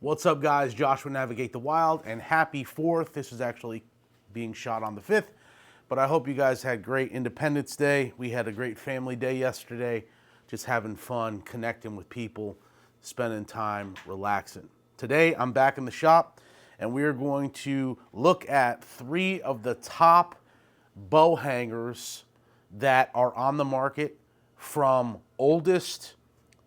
What's up, guys? Joshua Navigate the Wild, and happy 4th. This is actually being shot on the 5th, but I hope you guys had great Independence Day. We had a great family day yesterday, just having fun, connecting with people, spending time, relaxing. Today, I'm back in the shop, and we are going to look at 3 of the top bow hangers that are on the market from oldest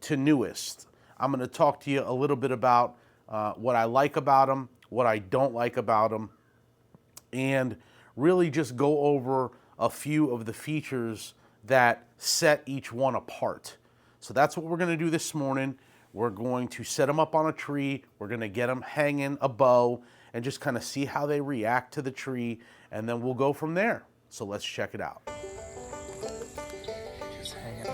to newest. I'm going to talk to you a little bit about what I like about them, what I don't like about them, and really just go over a few of the features that set each one apart. So that's what we're going to do this morning. We're going to set them up on a tree. We're going to get them hanging a bow and just kind of see how they react to the tree, and then we'll go from there. So let's check it out. Just hanging.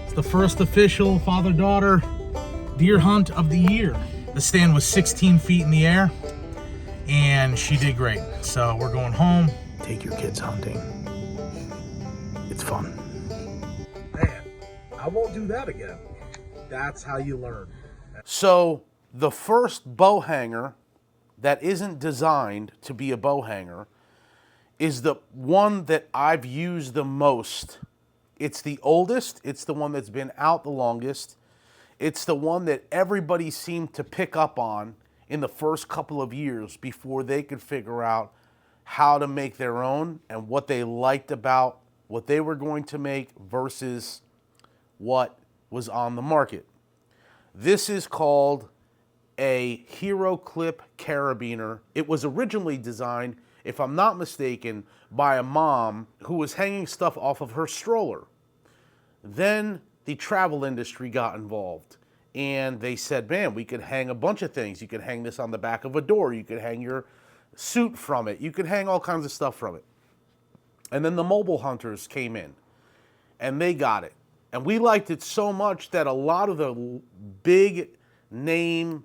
It's the first official father-daughter deer hunt of the year. The stand was 16 feet in the air, and she did great. So we're going home. Take your kids hunting. It's fun. Man, I won't do that again. That's how you learn. So the first bow hanger that isn't designed to be a bow hanger is the one that I've used the most. It's the oldest, it's the one that's been out the longest, it's the one that everybody seemed to pick up on in the first couple of years before they could figure out how to make their own and what they liked about what they were going to make versus what was on the market. This is called a Hero Clip Carabiner. It was originally designed, if I'm not mistaken, by a mom who was hanging stuff off of her stroller. Then the travel industry got involved, and they said, man, we could hang a bunch of things. You could hang this on the back of a door. You could hang your suit from it. You could hang all kinds of stuff from it. And then the mobile hunters came in, and they got it. And we liked it so much that a lot of the big name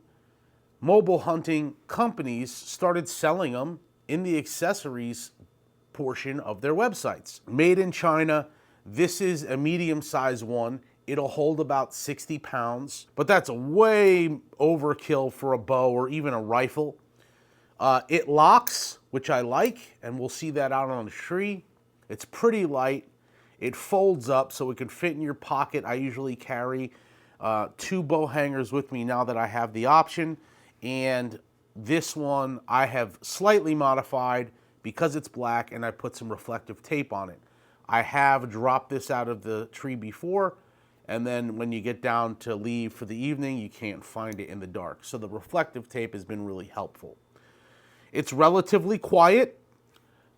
mobile hunting companies started selling them in the accessories portion of their websites. Made in China. This is a medium-sized one. It'll hold about 60 pounds, but that's way overkill for a bow or even a rifle. It locks, which I like, and we'll see that out on the tree. It's pretty light. It folds up so it can fit in your pocket. I usually carry 2 bow hangers with me now that I have the option, and this one I have slightly modified because it's black, and I put some reflective tape on it. I have dropped this out of the tree before, and then when you get down to leave for the evening, you can't find it in the dark. So the reflective tape has been really helpful. It's relatively quiet.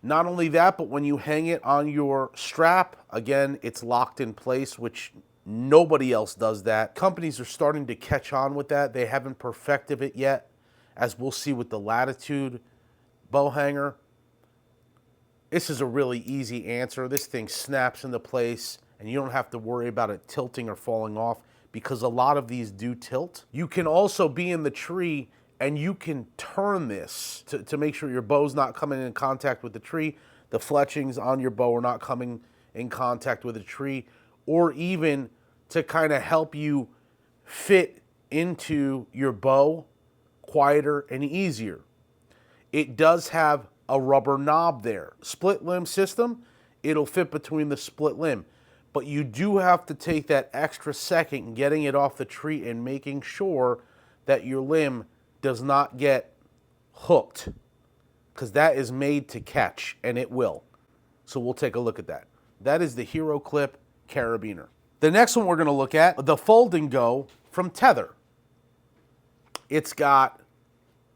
Not only that, but when you hang it on your strap, again, it's locked in place, which nobody else does that. Companies are starting to catch on with that. They haven't perfected it yet, as we'll see with the Latitude bow hanger. This is a really easy answer. This thing snaps into place, and you don't have to worry about it tilting or falling off because a lot of these do tilt. You can also be in the tree, and you can turn this to make sure your bow's not coming in contact with the tree, the fletchings on your bow are not coming in contact with the tree, or even to kind of help you fit into your bow quieter and easier. It does have a rubber knob there. Split limb system, it'll fit between the split limb. But you do have to take that extra second getting it off the tree and making sure that your limb does not get hooked, because that is made to catch, and it will. So we'll take a look at that. That is the Hero Clip Carabiner. The next one we're going to look at, the Fold and Go from Tethrd. It's got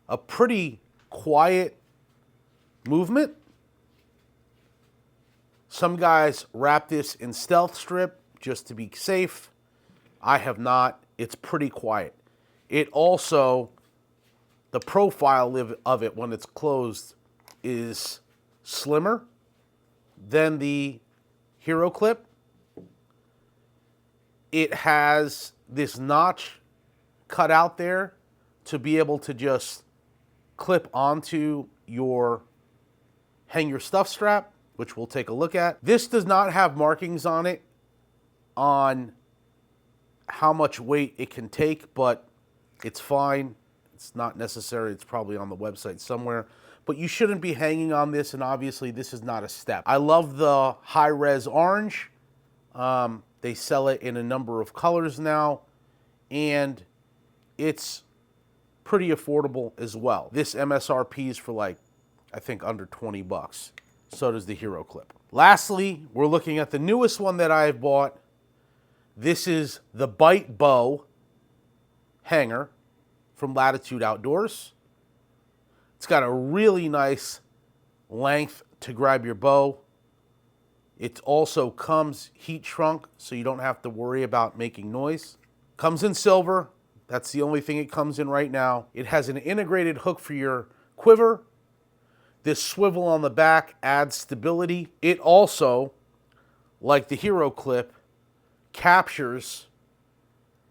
a pretty quiet movement. Some guys wrap this in stealth strip just to be safe. I have not. It's pretty quiet. It also, the profile of it when it's closed is slimmer than the Hero Clip. It has this notch cut out there to be able to just clip onto your hang your stuff strap, which we'll take a look at. This does not have markings on it on how much weight it can take, but it's fine. It's not necessary. It's probably on the website somewhere. But you shouldn't be hanging on this, and obviously this is not a step. I love the high-res orange. They sell it in a number of colors now, and it's pretty affordable as well. This MSRP is for like, I think under 20 bucks. So does the Hero Clip. Lastly, we're looking at the newest one that I've bought. This is the Bite Bow hanger from Latitude Outdoors. It's got a really nice length to grab your bow. It also comes heat shrunk, so you don't have to worry about making noise. Comes in silver. That's the only thing it comes in right now. It has an integrated hook for your quiver. This swivel on the back adds stability. It also, like the Hero Clip, captures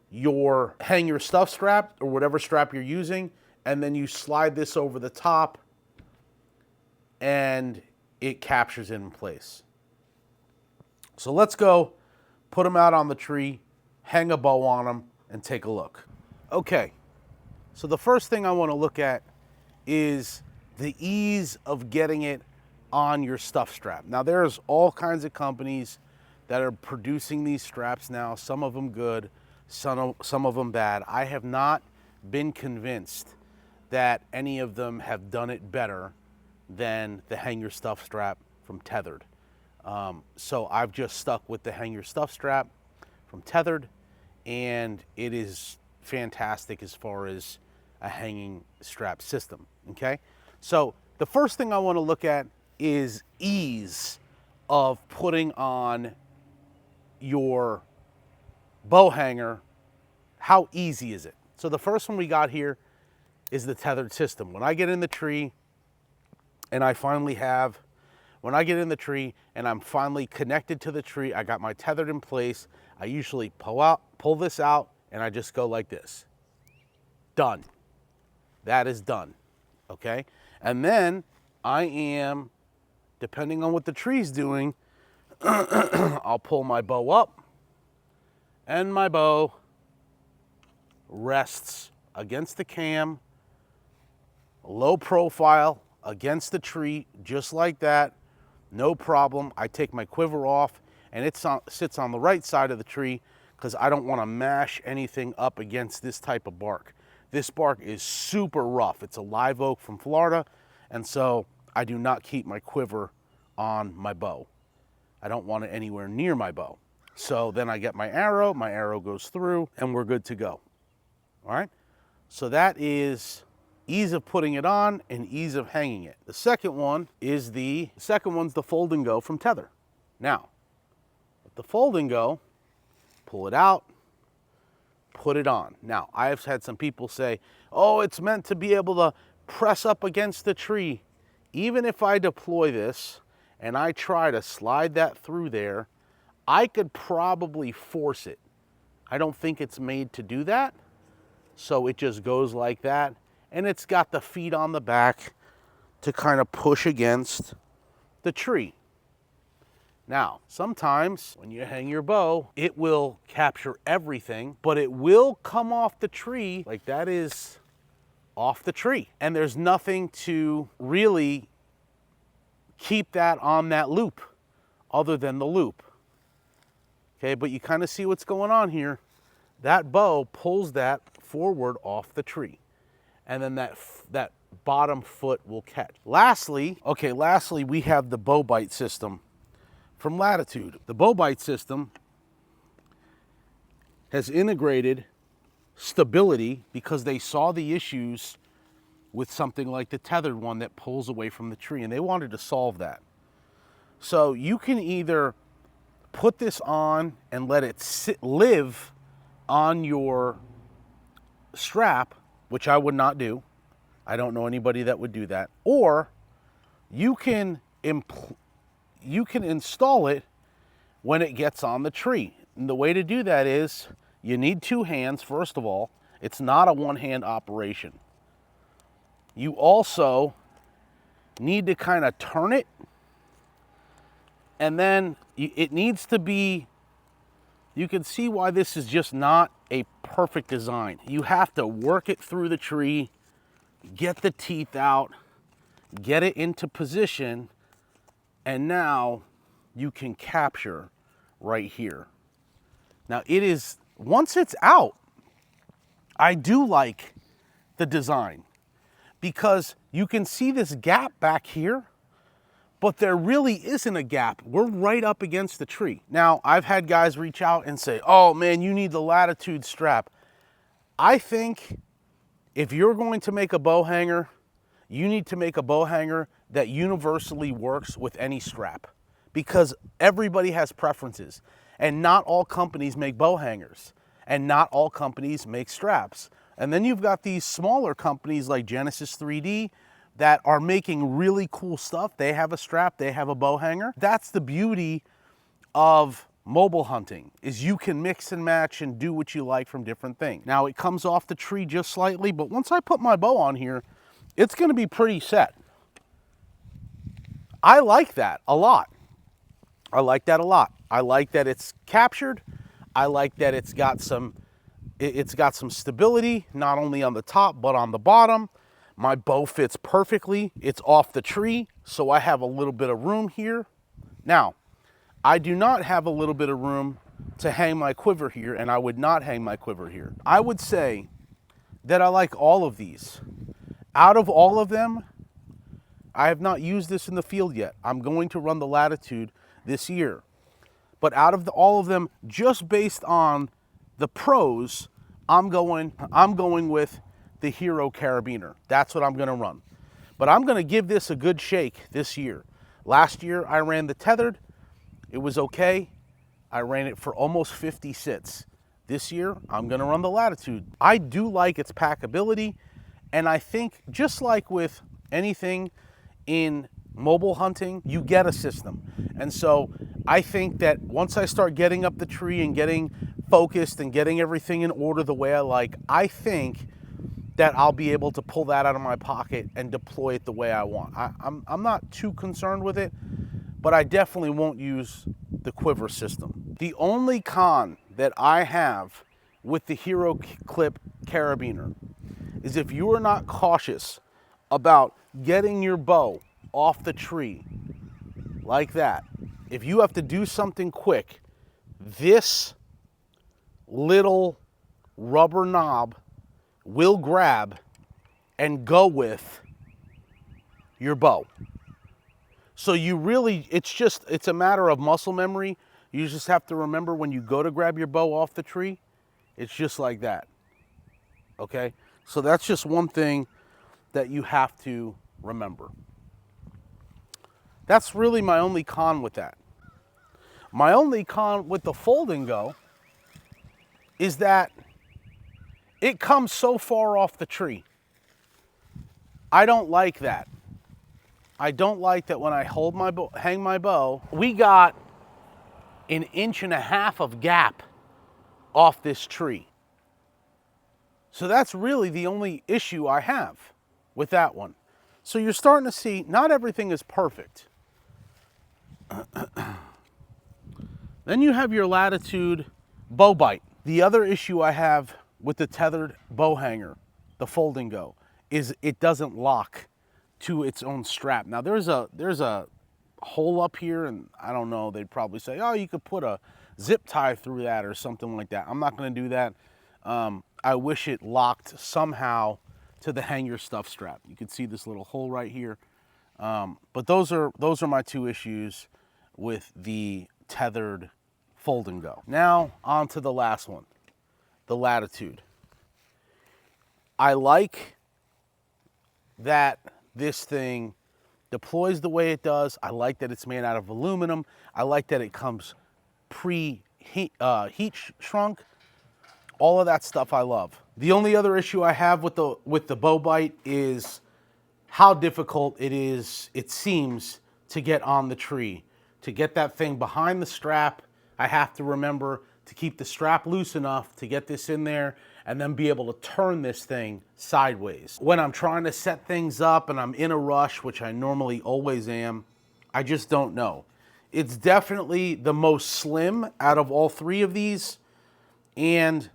your hang your stuff strap or whatever strap you're using, and then you slide this over the top and it captures it in place. So let's go put them out on the tree, hang a bow on them, and take a look. Okay, so the first thing I want to look at is the ease of getting it on your stuff strap. Now there's all kinds of companies that are producing these straps now, some of them good, some of them bad. I have not been convinced that any of them have done it better than the Hang Your Stuff strap from Tethrd. So I've just stuck with the Hang Your Stuff strap from Tethrd, and it is fantastic as far as a hanging strap system, okay? So the first thing I want to look at is ease of putting on your bow hanger. How easy is it? So the first one we got here is the Tethrd system. When I get in the tree and I'm finally connected to the tree, I got my Tethrd in place, I usually pull this out, and I just go like this. Done. That is done, okay? And then I am, depending on what the tree's doing, I'll pull my bow up, and my bow rests against the cam, low profile, against the tree, just like that, no problem. I take my quiver off, and it sits on the right side of the tree because I don't want to mash anything up against this type of bark. This bark is super rough. It's a live oak from Florida, and so I do not keep my quiver on my bow. I don't want it anywhere near my bow. So then I get my arrow goes through, and we're good to go. All right? So that is ease of putting it on and ease of hanging it. The second one is the Fold and Go from Tethrd. Now, with the Fold and Go, pull it out, put it on. Now, I've had some people say, oh, it's meant to be able to press up against the tree. Even if I deploy this and I try to slide that through there, I could probably force it. I don't think it's made to do that. So it just goes like that. And it's got the feet on the back to kind of push against the tree. Now, sometimes when you hang your bow, it will capture everything, but it will come off the tree, like that is off the tree. And there's nothing to really keep that on that loop other than the loop. Okay, but you kind of see what's going on here. That bow pulls that forward off the tree. And then that bottom foot will catch. Lastly, we have the bow bite system from Latitude. The bow bite system has integrated stability because they saw the issues with something like the Tethrd one that pulls away from the tree, and they wanted to solve that. So you can either put this on and let it live on your strap, which I would not do. I don't know anybody that would do that. Or you can you can install it when it gets on the tree. And the way to do that is you need two hands, first of all. It's not a one-hand operation. You also need to kind of turn it, and then it needs to be, you can see why this is just not a perfect design. You have to work it through the tree, get the teeth out, get it into position, and now you can capture right here. Now it is, once it's out, I do like the design because you can see this gap back here, but there really isn't a gap. We're right up against the tree. Now, I've had guys reach out and say, oh man, you need the Latitude strap. I think if you're going to make a bow hanger, you need to make a bow hanger that universally works with any strap, because everybody has preferences, and not all companies make bow hangers, and not all companies make straps. And then you've got these smaller companies like Genesis 3D that are making really cool stuff. They have a strap, they have a bow hanger. That's the beauty of mobile hunting, is you can mix and match and do what you like from different things. Now it comes off the tree just slightly, but once I put my bow on here, it's gonna be pretty set. I like that a lot. I like that a lot. I like that it's captured. I like that it's got some stability, not only on the top, but on the bottom. My bow fits perfectly. It's off the tree, so I have a little bit of room here. Now, I do not have a little bit of room to hang my quiver here, and I would not hang my quiver here. I would say that I like all of these. Out of all of them, I have not used this in the field yet. I'm going to run the Latitude this year. But out of all of them, just based on the pros, I'm going with the Hero Carabiner. That's what I'm gonna run. But I'm gonna give this a good shake this year. Last year, I ran the Tethrd. It was okay. I ran it for almost 50 sits. This year, I'm gonna run the Latitude. I do like its packability, and I think just like with anything in mobile hunting, you get a system. And so I think that once I start getting up the tree and getting focused and getting everything in order the way I like, I think that I'll be able to pull that out of my pocket and deploy it the way I want. I'm not too concerned with it, but I definitely won't use the quiver system. The only con that I have with the Hero Clip Carabiner is if you are not cautious about getting your bow off the tree like that, if you have to do something quick, this little rubber knob will grab and go with your bow. So you really, it's a matter of muscle memory. You just have to remember when you go to grab your bow off the tree, it's just like that. Okay? So that's just one thing that you have to remember. That's really my only con with that. My only con with the fold and go is that it comes so far off the tree. I don't like that. I don't like that when I hold my bow, hang my bow, we got 1.5 inches of gap off this tree. So that's really the only issue I have with that one. So you're starting to see not everything is perfect. Then you have your Latitude bow bite. The other issue I have with the Tethrd bow hanger, the fold and go, is it doesn't lock to its own strap. Now there's a hole up here, and I don't know, they'd probably say, oh, you could put a zip tie through that or something like that. I'm not gonna do that. I wish it locked somehow to the hang your stuff strap. You can see this little hole right here. But those are my two issues with the Tethrd fold and go. Now on to the last one, the Latitude. I like that this thing deploys the way it does. I like that it's made out of aluminum. I like that it comes pre-heat shrunk. All of that stuff I love. The only other issue I have with the bow bite is how difficult it seems to get on the tree. To get that thing behind the strap, I have to remember to keep the strap loose enough to get this in there and then be able to turn this thing sideways. When I'm trying to set things up and I'm in a rush, which I normally always am, I just don't know. It's definitely the most slim out of all three of these, and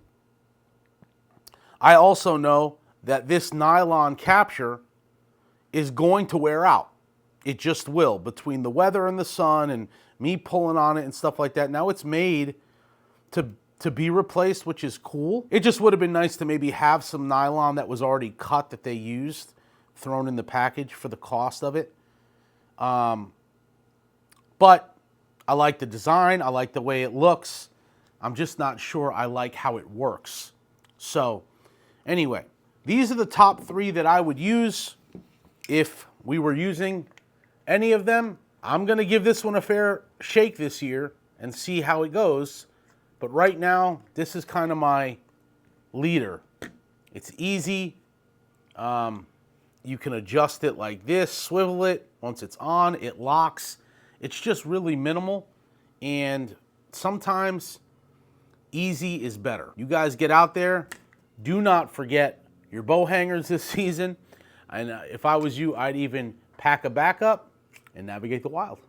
I also know that this nylon capture is going to wear out. It just will, between the weather and the sun and me pulling on it and stuff like that. Now it's made to be replaced, which is cool. It just would have been nice to maybe have some nylon that was already cut that they used, thrown in the package for the cost of it. But I like the design. I like the way it looks. I'm just not sure I like how it works. So anyway, these are the top three that I would use if we were using any of them. I'm going to give this one a fair shake this year and see how it goes. But right now, this is kind of my leader. It's easy. You can adjust it like this, swivel it. Once it's on, it locks. It's just really minimal. And sometimes easy is better. You guys get out there. Do not forget your bow hangers this season. And if I was you, I'd even pack a backup and navigate the wild.